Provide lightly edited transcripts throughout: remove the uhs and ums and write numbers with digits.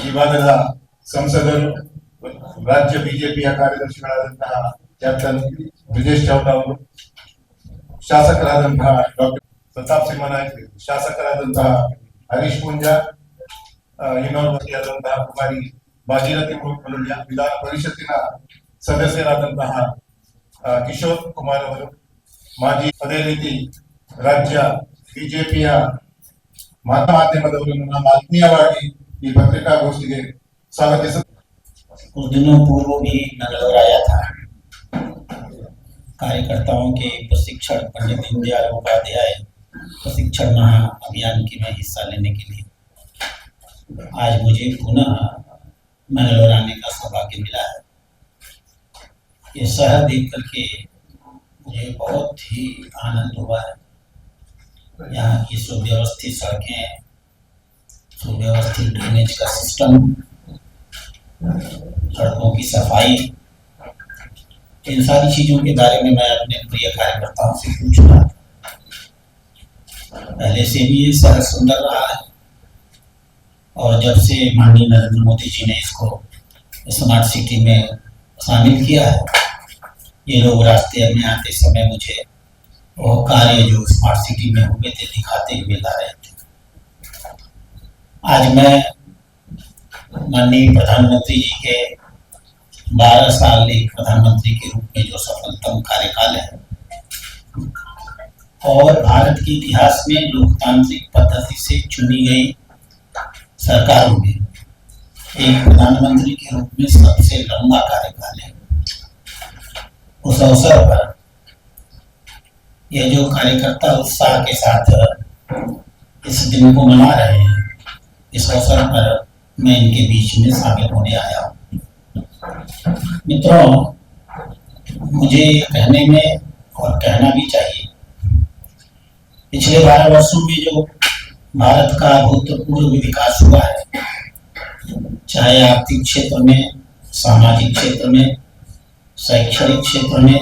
ವಿಭಾಗದ ಸಂಸದರು ರಾಜ್ಯ ಬಿಜೆಪಿಯ ಕಾರ್ಯದರ್ಶಿಗಳಾದಂತಹ ಕ್ಯಾಪ್ಟನ್ ಬ್ರಿಜೇಶ್ ಚೌಟ ಅವರು, ಶಾಸಕರಾದಂತಹ ಡಾಕ್ಟರ್ ಪ್ರತಾಪ್ ಸಿಂಹ ನಾಯ್ಕ, ಶಾಸಕರಾದಂತಹ ಹರೀಶ್ ಪೂಂಜಾ, ಯೂನಿವರ್ಸಿಟಿಯಾದಂತಹ ಕುಮಾರಿ ಭಾಗೀರಥಿ ಮುರುಳ್ಯ, ವಿಧಾನ ಪರಿಷತ್ತಿನ ಸದಸ್ಯರಾದಂತಹ ಕಿಶೋರ್ ಕುಮಾರ್ ಅವರು, ಮಾಜಿ, ಅದೇ ರೀತಿ ರಾಜ್ಯ ಬಿಜೆಪಿಯ ಮಾಧ್ಯಮದವರನ್ನು ನಾನು ಆತ್ಮೀಯವಾಗಿ ಈ पत्रिकागोष्ठी स्वागत। कुछ दिनों पूर्व भी मंगलौर आया था कार्यकर्ताओं के प्रशिक्षण, पंडित दीनदयाल उपाध्याय प्रशिक्षण महाअभियान की में हिस्सा लेने के लिए। आज मुझे पुनः मंगलौर आने का सौभाग्य मिला है। ये शहर देख करके मुझे बहुत ही आनंद हुआ है। यहाँ की सुव्यवस्थित सड़कें, सुव्यवस्थित ड्रेनेज का सिस्टम, सड़कों की सफाई, इन सारी चीजों के बारे में मैं अपने प्रिय कार्यकर्ताओं से पूछ रहा था। पहले से भी ये शहर सुंदर रहा है और जब से माननीय नरेंद्र मोदी जी ने इसको स्मार्ट सिटी में शामिल किया है, ये लोग रास्ते में आते समय मुझे वो कार्य जो स्मार्ट सिटी में हुए थे दिखाते हुए ला रहे थे। आज मैं माननीय प्रधानमंत्री जी के 12 साल एक प्रधानमंत्री के रूप में जो सफलतम कार्यकाल है और भारत के इतिहास में लोकतांत्रिक पद्धति से चुनी गई सरकारों में एक प्रधानमंत्री के रूप में सबसे लंबा कार्यकाल है। उस अवसर पर ये जो कार्यकर्ता उत्साह के साथ इस दिन को मना रहे हैं, इस अवसर पर मैं इनके बीच में शामिल होने आया हूँ। मित्रों, मुझे कहने में और कहना भी चाहिए, पिछले 12 वर्षों में जो भारत का अभूतपूर्व विकास हुआ है, चाहे आर्थिक क्षेत्र में, सामाजिक क्षेत्र में, शैक्षणिक क्षेत्र में,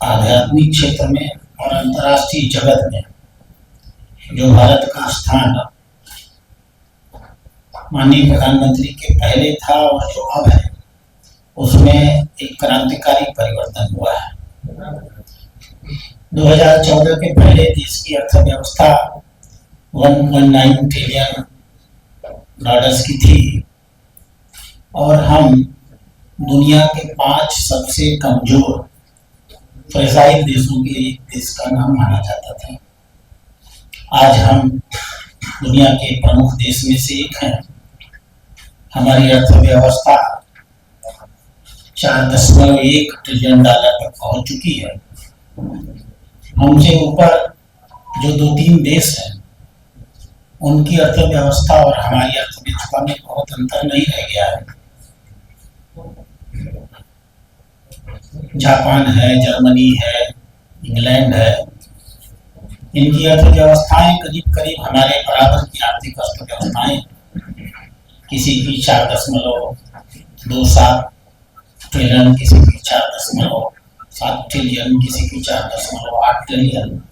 आध्यात्मिक क्षेत्र में और अंतर्राष्ट्रीय जगत में जो भारत का स्थान माननीय प्रधानमंत्री के पहले था और जो अब है, उसमें एक क्रांतिकारी परिवर्तन हुआ है। 2014 के पहले देश की अर्थव्यवस्था 1.9 ट्रिलियन डॉलर्स की थी और हम दुनिया के 5 सबसे कमजोर फ्रेजाइल देशों के एक देश का नाम माना जाता था। आज हम दुनिया के प्रमुख देश में से एक हैं। हमारी अर्थव्यवस्था 4.1 ट्रिलियन डॉलर तक पहुंच चुकी है। हमसे ऊपर जो 2-3 देश हैं, उनकी अर्थव्यवस्था और हमारी अर्थव्यवस्था में बहुत अंतर नहीं रह गया है। जापान है, जर्मनी है, इंग्लैंड है, इनकी अर्थव्यवस्थाएं करीब करीब हमारे बराबर की आर्थिक अर्थव्यवस्थाएं, किसी की 4.27 ट्रिलियन, किसी की 4.7 ट्रिलियन, किसी की 4.8 ट्रिलियन।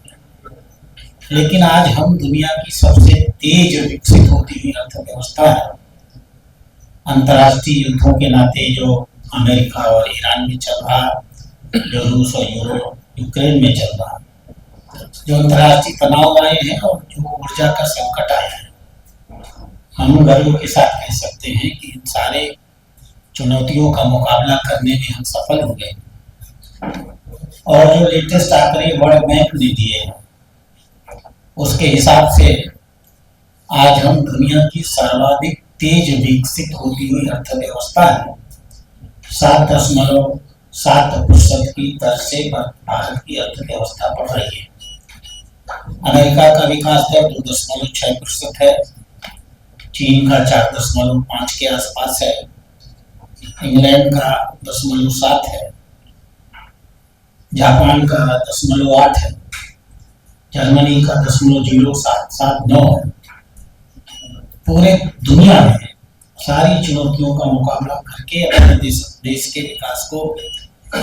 लेकिन आज हम दुनिया की सबसे तेज विकसित होती हुई अर्थव्यवस्था है। अंतर्राष्ट्रीय युद्धों के नाते जो अमेरिका और ईरान में चल रहा, जो रूस और यूक्रेन में चल रहा, जो अंतर्राष्ट्रीय तनाव आए हैं और जो ऊर्जा का संकट आया है, हम गर्व के साथ कह सकते हैं कि इन सारे चुनौतियों का मुकाबला करने में हम सफल हो गए। और जो लेटेस्ट आंकड़े वर्ल्ड बैंक ने दिए हैं, उसके हिसाब से आज हम दुनिया की सर्वाधिक तेज विकसित होती हुई अर्थव्यवस्था है। 7.7% की दर से भारत की अर्थव्यवस्था बढ़ रही है। अमेरिका का विकास दर 2.6% है, चीन का 4.5 के आसपास है, इंग्लैंड का 0.7 है, जापान का 0.8 है, जर्मनी का 0.079 है। पूरे दुनिया में सारी चुनौतियों का मुकाबला करके अपने देश के विकास को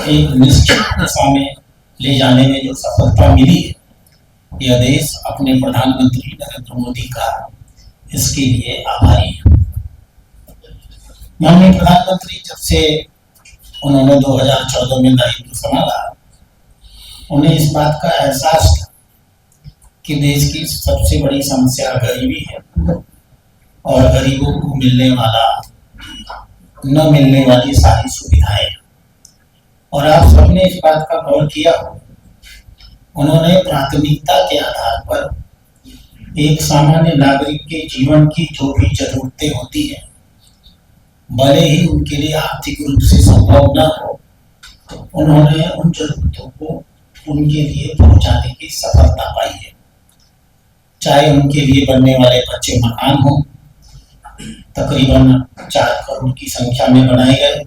एक निश्चित दिशा में ले जाने में जो सफलता मिली है, यह देश अपने प्रधानमंत्री नरेंद्र मोदी का इसके लिए आभारी हैं। माननीय प्रधानमंत्री जब से उन्होंने 2014 में दायित्व संभाला, उन्हें इस बात का एहसास था कि देश की सबसे बड़ी समस्या गरीबी है और गरीबों को न मिलने वाली सारी सुविधाएं। और आप सबने इस बात का गौर किया हो, उन्होंने प्राथमिकता के आधार पर एक सामान्य नागरिक के जीवन की जो भी जरूरतें होती हैं, भले ही उनके लिए आर्थिक रूप से संभव न हो, उन्होंने उन जरूरतों को उनके लिए पहुंचाने की सफलता पाई है। चाहे उनके लिए बनने वाले कच्चे मकान हो, तकरीबन 4 करोड़ की संख्या में बनाए गए,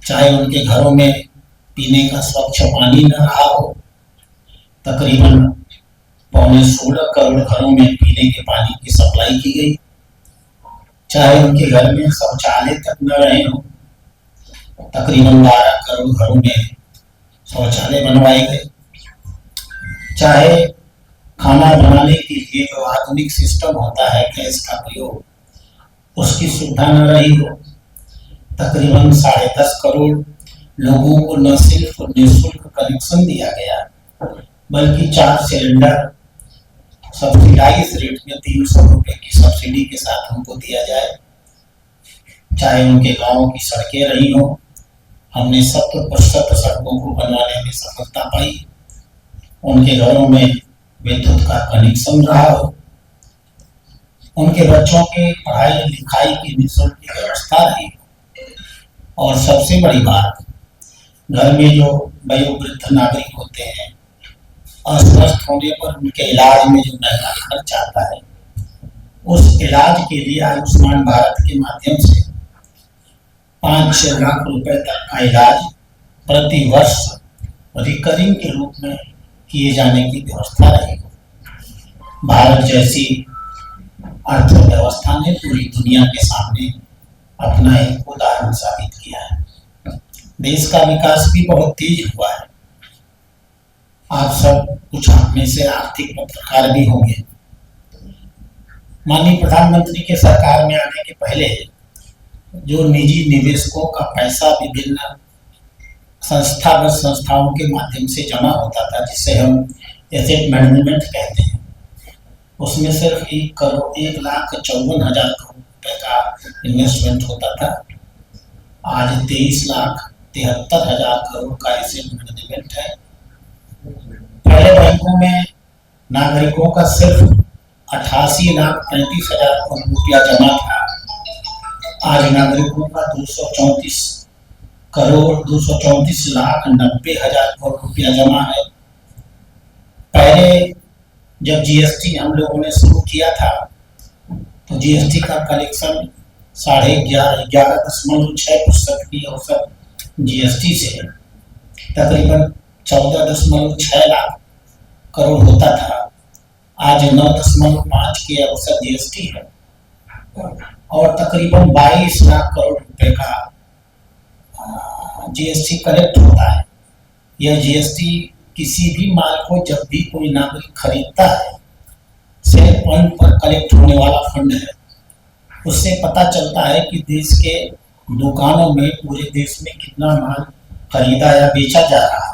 चाहे उनके घरों में पीने का स्वच्छ पानी न रहा हो, तकरीबन 16 करोड़ घरों में पीने के पानी की सप्लाई की गई, चाहे उनके घर में शौचालय तक न रहे हो, तकरीबन 12 करोड़ घरों में शौचालय बनवाए गए, चाहे खाना बनाने के लिए जो आधुनिक सिस्टम होता है गैस का प्रयोग, उसकी सुविधा न रही हो, तकरीबन 10.5 करोड़ लोगों को न सिर्फ निःशुल्क कनेक्शन दिया गया, बल्कि 4 सिलेंडर सब्सिडाइज रेट में 300 रुपए की सब्सिडी के साथ उनको दिया जाए। चाहे उनके गांव की सड़कें रही हो, हमने 70% सड़कों को बनवाने में सफलता पाई। उनके घरों में विद्युत का कनेक्शन रहा हो, उनके बच्चों के पढ़ाई लिखाई की निःशुल्क व्यवस्था रही हो, और सबसे बड़ी बात, घर में जो वयोवृद्ध नागरिक होते हैं, अस्वस्थ होने पर उनके इलाज में जो महंगा खर्च आता है, उस इलाज के लिए आयुष्मान भारत के माध्यम से 5 लाख रुपए तक का इलाज प्रति वर्ष रिकरिंग के रूप में किए जाने की व्यवस्था रही। भारत जैसी अर्थव्यवस्था ने पूरी दुनिया के सामने अपना एक उदाहरण साबित किया है। देश का विकास भी बहुत तेज हुआ है। आप सब कुछ आप में से आर्थिक पत्रकार भी होंगे। माननीय प्रधानमंत्री के सरकार में आने के पहले जो निजी निवेशकों का पैसा विभिन्न संस्थागत संस्थाओं के माध्यम से जमा होता था, जिसे हम एसेट मैनेजमेंट कहते हैं, उसमें सिर्फ 1,54,000 करोड़ रुपए का इन्वेस्टमेंट होता था। आज 23,73,000 करोड़ का एसेट मैनेजमेंट है। पहले बैंकों में नागरिकों का सिर्फ 88,35,000 करोड़ रुपया जमा था। आज नागरिकों का 234,90,000 करोड़ रुपया जमा है। पहले जब जीएसटी हम लोगों ने शुरू किया था, तो जीएसटी का कलेक्शन 11.6% की औसत जीएसटी से तकरीबन 14.6 लाख करोड़ होता था। आज 9.5 की औसत जीएसटी है और तकरीबन 22 लाख करोड़ रुपए का जीएसटी कलेक्ट होता है। यह जीएसटी किसी भी माल को जब भी कोई नागरिक खरीदता है, सेल पॉइंट पर कलेक्ट होने वाला फंड है। उससे पता चलता है कि देश के दुकानों में पूरे देश में कितना माल खरीदा या बेचा जा रहा है।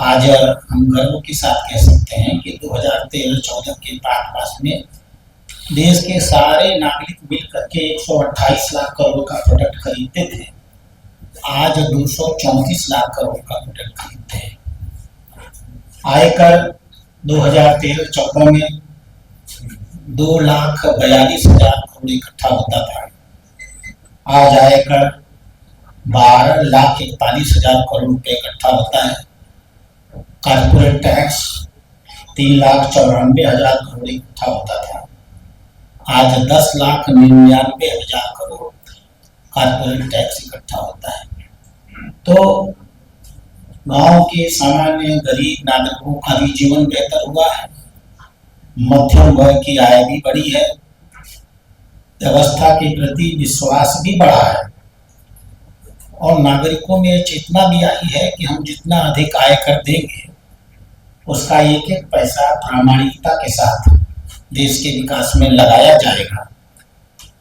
आज हम गर्व के साथ कह सकते हैं कि 2013-14 के आसपास में देश के सारे नागरिक मिलकर के 128 लाख करोड़ का प्रोडक्ट खरीदते थे। आज 234 लाख करोड़ का प्रोडक्ट खरीदते हैं। आयकर 2013-14 में 2,42,000 करोड़ इकट्ठा होता था। आज आयकर 12,41,000 करोड़ रुपए इकट्ठा होता है। कॉर्पोरेट टैक्स 3,94,000 करोड़ इकट्ठा होता था। आज 10,99,000 करोड़ कॉर्पोरेट टैक्स इकट्ठा होता है। तो गांव के सामान्य गरीब नागरिकों का भी जीवन बेहतर हुआ है। मध्यम वर्ग की आय भी बढ़ी है। व्यवस्था के प्रति विश्वास भी बढ़ा है और नागरिकों में चेतना भी आई है कि हम जितना अधिक आय कर देंगे, उसका एक एक पैसा प्रामाणिकता के साथ देश के विकास में लगाया जाएगा।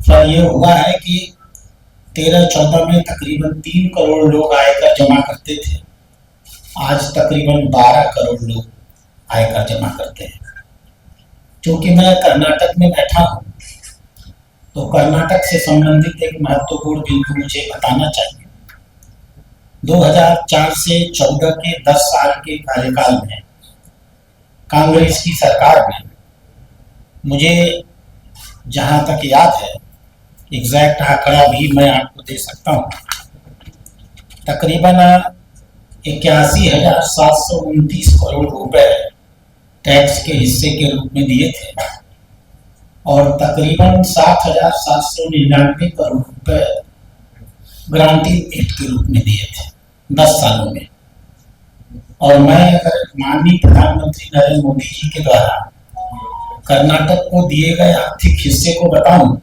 पर यह हुआ है कि 13-14 में तकरीबन 3 करोड़ लोग आयकर जमा करते थे, आज तकरीबन 12 करोड़ लोग आयकर जमा करते हैं। क्योंकि मैं कर्नाटक में बैठा हूँ, तो कर्नाटक से संबंधित एक महत्वपूर्ण बिंदु मुझे बताना चाहिए। 2004 से 14 के 10 साल के कार्यकाल में कांग्रेस की सरकार ने, मुझे जहां तक याद है, एग्जैक्ट आंकड़ा भी मैं आपको दे सकता हूं, तकरीबन 81,729 करोड़ रुपए टैक्स के हिस्से के रूप में दिए थे और तकरीबन 7,799 करोड़ रुपए ग्रांटिंग एक्ट के रूप में दिए थे 10 सालों में। और मैं अगर माननीय प्रधानमंत्री नरेंद्र मोदी जी के द्वारा कर्नाटक को दिए गए आर्थिक हिस्से को बताऊं,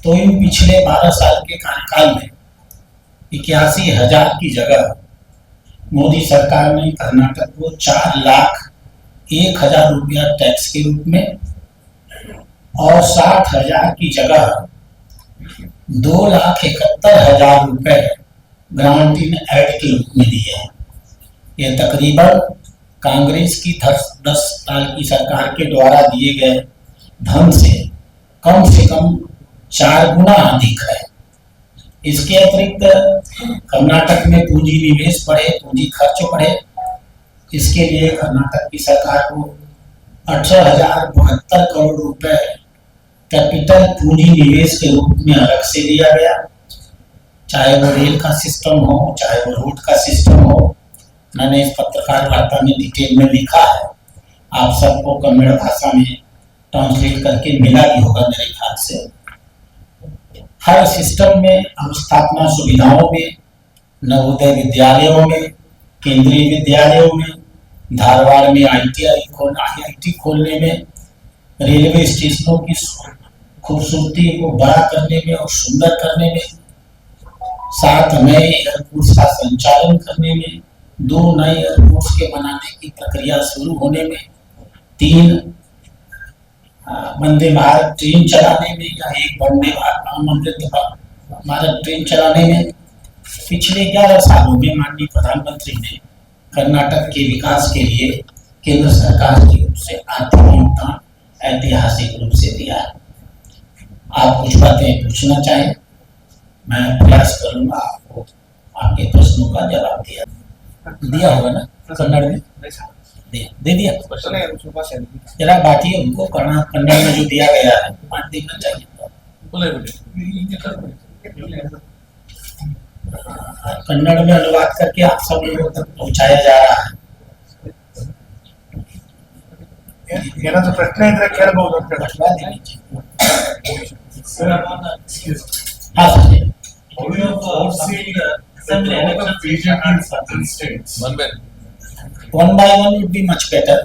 तो इन पिछले 12 साल के कार्यकाल में 81,000 की जगह मोदी सरकार ने कर्नाटक को 4,01,000 रुपया टैक्स के रूप में और 60,000 की जगह 2,71,000 रुपए ग्रांट इन एड के रूप में दिए हैं। यह तकरीबन कांग्रेस की 10 साल की सरकार के द्वारा दिए गए धन से कम 4 गुना अधिक है। इसके अतिरिक्त कर्नाटक में पूंजी निवेश बढ़े, पूंजी खर्च बढ़े, इसके लिए कर्नाटक की सरकार को 18,072 करोड़ रुपए कैपिटल पूंजी निवेश के रूप में अलग से दिया गया। चाहे वो रेल का सिस्टम हो, चाहे वो रोड का सिस्टम हो। मैंने इस पत्रकार वार्ता में डिटेल में लिखा है, आप सबको कन्नड़ भाषा में ट्रांसलेट करके मिला भी होगा मेरे ख्याल से। हर सिस्टम में, अवस्थापना सुविधाओं में, नवोदय विद्यालयों में, केंद्रीय विद्यालयों में, धारवाड़ में IIT खोलने में, रेलवे स्टेशनों की खूबसूरती को बड़ा करने में और सुंदर करने में, 7 नए एयरपोर्ट का संचालन करने में, 2 नए एयरपोर्ट्स के बनाने की प्रक्रिया शुरू होने में, 3 वंदे भारत ट्रेन चलाने में या 1 वंदे भारत ट्रेन चलाने में। पिछले 11 सालों में माननीय प्रधानमंत्री ने कर्नाटक के विकास के लिए केंद्र सरकार की ओर से आर्थिक योगदान ऐतिहासिक रूप से दिया है। आप कुछ बातें पूछना चाहें, मैं प्रयास करूंगा आपको आपके प्रश्नों का जवाब दिया होगा ना कन्नड़ में? दे दिया। जरा बाकी उनको कन्नड़ में जो दिया गया है बात देखना चाहिए। कन्नड़ में अनुवाद करके आप सब लोगों तक पहुंचाया जा रहा है। ಏನಾದ್ರು ಪ್ರಶ್ನೆ ಇದ್ರೆ ಕೇಳಬಹುದು ಅಂತ One by one would be much better.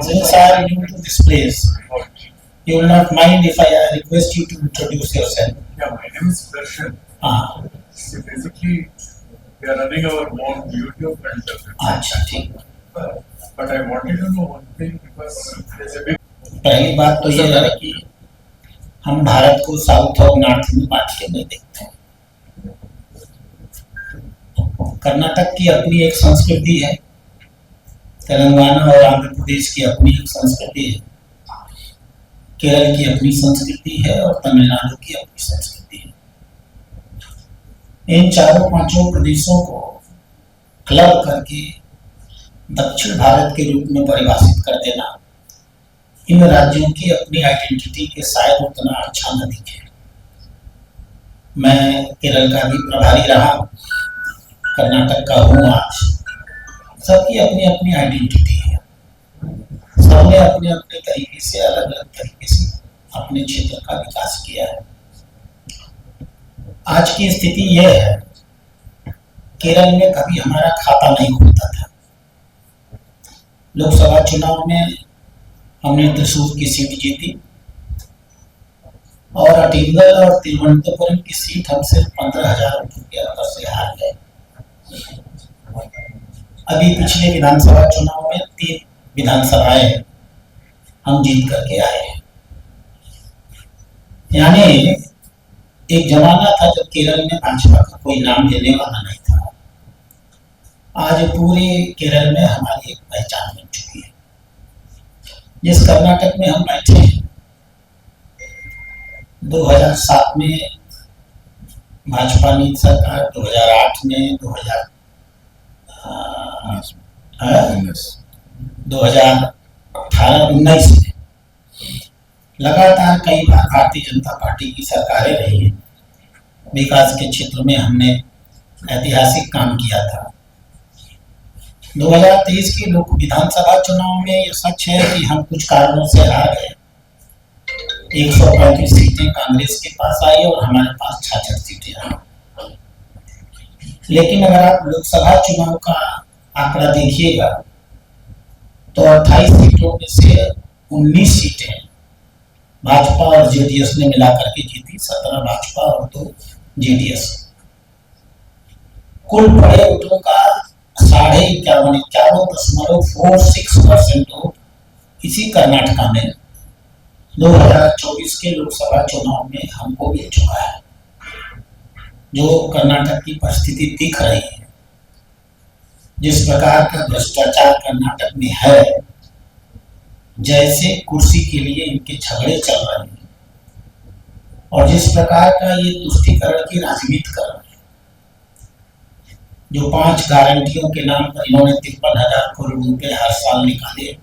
Since I am new to this place, you will not mind if I request you to introduce yourself. Yeah, my name is Darshan. So basically, we are running our own YouTube and अच्छा ठीक। but I wanted to know one thing because there's a big पहली बात तो ये है कि हम भारत को साउथ और नॉर्थ में बांट के नहीं देखते हैं। कर्नाटक की अपनी एक संस्कृति है, तेलंगाना और आंध्र प्रदेश की अपनी एक संस्कृति है, केरल की अपनी संस्कृति है और तमिलनाडु की अपनी संस्कृति है। इन 4-5 प्रदेशों को क्लब करके दक्षिण भारत के रूप में परिभाषित कर देना इन राज्यों की अपनी आइडेंटिटी के शायद उतना अच्छा न दिखे। मैं केरल का भी प्रभारी रहा, कर्नाटक का हूँ आज। सबकी अपनी अपनी आइडेंटिटी है, सबने अपने अपने तरीके से, अलग अलग तरीके से अपने क्षेत्र का विकास किया है। आज की स्थिति यह है, केरल में कभी हमारा खाता नहीं खुलता था। लोकसभा चुनाव में हमने त्रिशूर की सीट जीती और अटिंगल और तिरुवनंतपुरम की सीट हम सिर्फ 15,000 वोटों के अंतर से हार गए। अभी पिछले विधानसभा चुनाव में विधानसभाएं हम जीत करके आए हैं। यानी एक जमाना था जब केरल में भाजपा का कोई नाम लेने वाला नहीं था। आज पूरे केरल में हमारी एक पहचान बन चुकी है। जिस कर्नाटक में हम बैठे हैं, 2007 में भाजपा नीति सरकार, 2008 में, 2018-19 में लगातार कई बार भारतीय जनता पार्टी की सरकारें रही हैं। विकास के क्षेत्र में हमने ऐतिहासिक काम किया था। 2023 के लोक विधानसभा चुनाव में ये सच है कि हम कुछ कारणों से हार गए। 135 सीटें कांग्रेस के पास आई और हमारे पास 66 सीटें आई। लेकिन अगर आप लोकसभा चुनाव का आंकड़ा देखिएगा तो 28 सीटों में से 19 सीटें भाजपा और जेडीएस ने मिलाकर के जीती, 17 भाजपा और 2 जेडीएस। कुल पड़े वोटों का 51.46% वोट इसी कर्नाटका में 2024 के लोकसभा चुनाव में हमको मिल चुका है। जो कर्नाटक की परिस्थिति दिख रही है, जिस प्रकार का भ्रष्टाचार कर्नाटक में है, जैसे कुर्सी के लिए इनके झगड़े चल रहे हैं और जिस प्रकार का ये तुष्टीकरण की राजनीति कर रहे हैं, जो 5 गारंटियों के नाम पर इन्होंने 53,000 करोड़ रुपए हर साल निकाले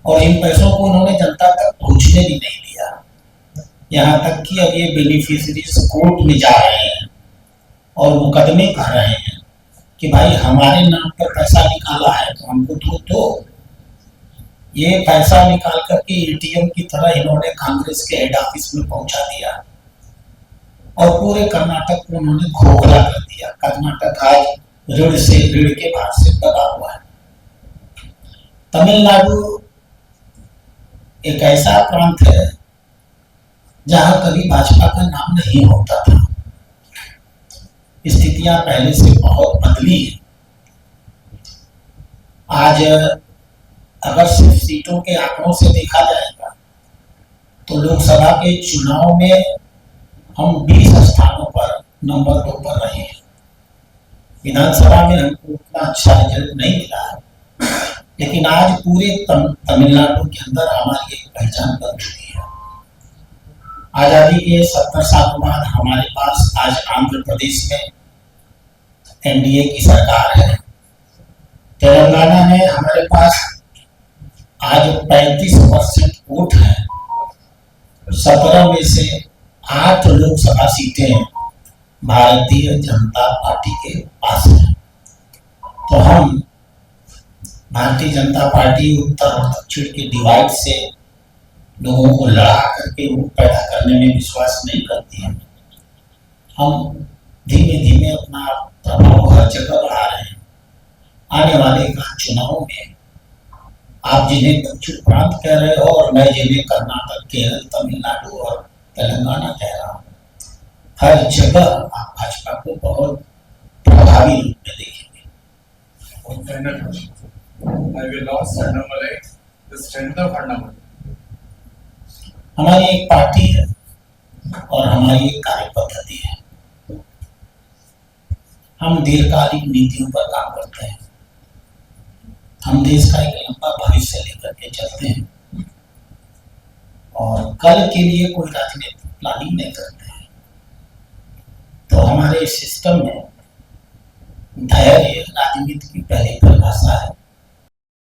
और इन पैसों को इन्होंने जनता तक पहुंचने भी नहीं दिया। यहाँ तक कि अब ये बेनिफिशियरीज कोर्ट में जा रहे हैं और मुकदमे कर रहे हैं कि भाई हमारे नाम पर पैसा निकाला है तो हमको दो। ये पैसा निकाल करके एटीएम की तरह इन्होंने कांग्रेस के हेड ऑफिस में पहुंचा दिया और पूरे कर्नाटक को उन्होंने खोखला कर दिया। कर्नाटक आज ऋण के भार से दबा हुआ है। तमिलनाडु एक ऐसा प्रांत है जहां कभी भाजपा का नाम नहीं होता था। स्थितियां पहले से बहुत बदली है। आज अगर सिर्फ सीटों के आंकड़ों से देखा जाएगा तो लोकसभा के चुनाव में हम 20 स्थानों पर नंबर 2 पर रहे हैं। विधानसभा में हमको उतना अच्छा रिजल्ट नहीं मिला है, लेकिन आज पूरे तमिलनाडु के अंदर हमारी एक पहचान बन चुकी है। आजादी के 70 साल बाद हमारे पास आज आंध्र प्रदेश में एनडीए की सरकार है। तेलंगाना में हमारे पास आज 35% वोट है। 17 में से 8 लोकसभा सीटें भारतीय जनता पार्टी के पास है। तो हम भारतीय जनता पार्टी उत्तर और दक्षिण के डिवाइड से लोगों को लड़ा करके वोट पैदा करने में विश्वास नहीं करती है। हम धीमे धीमे अपना प्रभाव हर जगह बढ़ा रहे हैं। आने वाले चुनाव में आप जिन्हें दक्षिण प्रांत कह रहे हो और मैं जिन्हें कर्नाटक, केरल, तमिलनाडु और तेलंगाना कह रहा हूँ, हर जगह आप भाजपा को बहुत प्रभावी रूप में देखेंगे। I will ask Annamalai the strength of Annamalai. हमारी एक पार्टी है और हमारी एक कार्य पद्धति है। हम दीर्घकालिक नीतियों पर काम करते हैं। हम देश का एक लंबा भविष्य लेकर के चलते हैं और कल के लिए कोई राजनीतिक प्लानिंग नहीं करते हैं। तो हमारे सिस्टम में धैर्य राजनीति की पहली परिभाषा है।